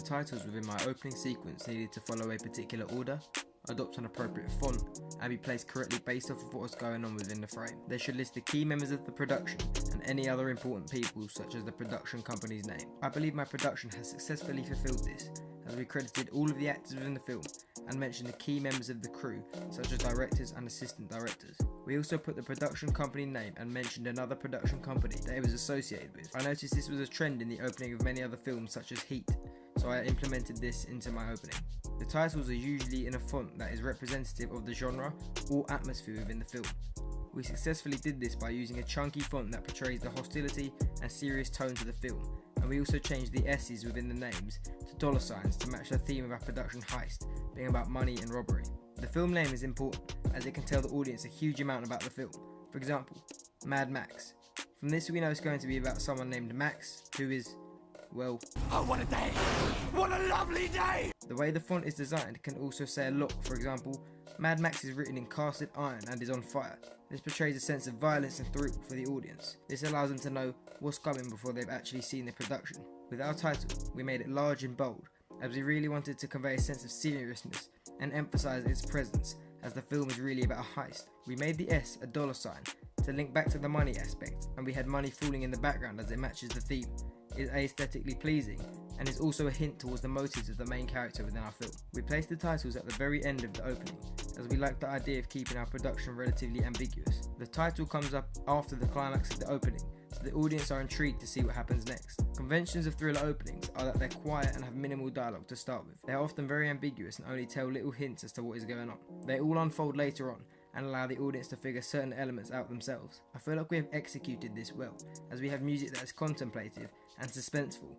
titles within my opening sequence needed to follow a particular order, adopt an appropriate font, and be placed correctly based off of what was going on within the frame. They should list the key members of the production and any other important people, such as the production company's name. I believe my production has successfully fulfilled this, as we credited all of the actors within the film and mentioned the key members of the crew, such as directors and assistant directors. We also put the production company name and mentioned another production company that it was associated with. I noticed this was a trend in the opening of many other films such as Heat, so I implemented this into my opening. The titles are usually in a font that is representative of the genre or atmosphere within the film. We successfully did this by using a chunky font that portrays the hostility and serious tones of the film, and we also changed the S's within the names to dollar signs to match the theme of our production heist, being about money and robbery. The film name is important, as it can tell the audience a huge amount about the film. For example, Mad Max. From this we know it's going to be about someone named Max, who is, well... Oh, what a day! What a lovely day! The way the font is designed can also say a lot. For example, Mad Max is written in casted iron and is on fire. This portrays a sense of violence and thrill for the audience. This allows them to know what's coming before they've actually seen the production. With our title, we made it large and bold, as we really wanted to convey a sense of seriousness and emphasize its presence, as the film is really about a heist. We made the S a dollar sign to link back to the money aspect, and we had money falling in the background as it matches the theme. It is aesthetically pleasing and is also a hint towards the motives of the main character within our film. We placed the titles at the very end of the opening, as we liked the idea of keeping our production relatively ambiguous. The title comes up after the climax of the opening, so the audience are intrigued to see what happens next. Conventions of thriller openings are that they're quiet and have minimal dialogue to start with. They are often very ambiguous and only tell little hints as to what is going on. They all unfold later on and allow the audience to figure certain elements out themselves. I feel like we have executed this well, as we have music that is contemplative and suspenseful,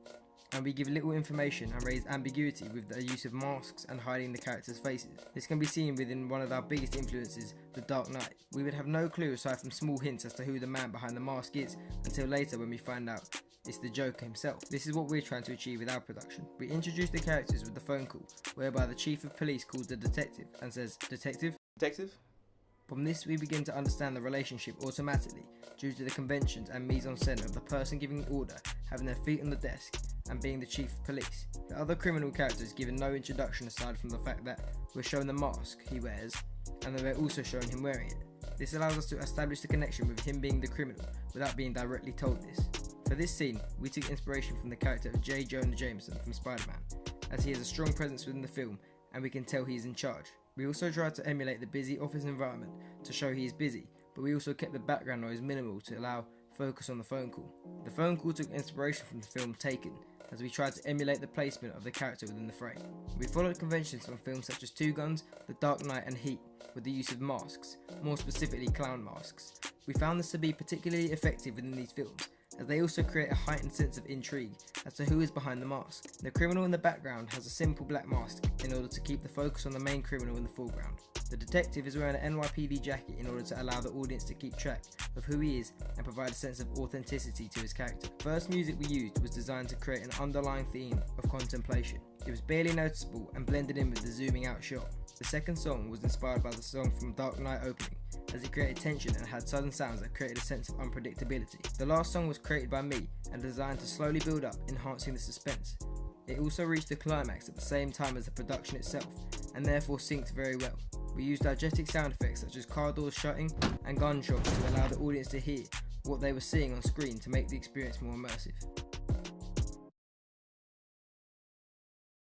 and we give little information and raise ambiguity with the use of masks and hiding the characters' faces. This can be seen within one of our biggest influences, The Dark Knight. We would have no clue aside from small hints as to who the man behind the mask is until later when we find out it's the Joker himself. This is what we're trying to achieve with our production. We introduce the characters with the phone call, whereby the chief of police calls the detective and says, "Detective? Detective?" From this we begin to understand the relationship automatically due to the conventions and mise-en-scène of the person giving the order having their feet on the desk and being the chief of police. The other criminal characters given no introduction aside from the fact that we're shown the mask he wears and that we're also showing him wearing it. This allows us to establish the connection with him being the criminal without being directly told this. For this scene, we took inspiration from the character of J. Jonah Jameson from Spider-Man, as he has a strong presence within the film and we can tell he is in charge. We also tried to emulate the busy office environment to show he is busy, but we also kept the background noise minimal to allow focus on the phone call. The phone call took inspiration from the film Taken, as we tried to emulate the placement of the character within the frame. We followed conventions from films such as Two Guns, The Dark Knight and Heat with the use of masks, more specifically clown masks. We found this to be particularly effective within these films, as they also create a heightened sense of intrigue as to who is behind the mask. The criminal in the background has a simple black mask in order to keep the focus on the main criminal in the foreground. The detective is wearing an NYPD jacket in order to allow the audience to keep track of who he is and provide a sense of authenticity to his character. The first music we used was designed to create an underlying theme of contemplation. It was barely noticeable and blended in with the zooming out shot. The second song was inspired by the song from Dark Knight opening, as it created tension and had sudden sounds that created a sense of unpredictability. The last song was created by me and designed to slowly build up, enhancing the suspense. It also reached the climax at the same time as the production itself, and therefore synced very well. We used diegetic sound effects such as car doors shutting and gunshots to allow the audience to hear what they were seeing on screen to make the experience more immersive.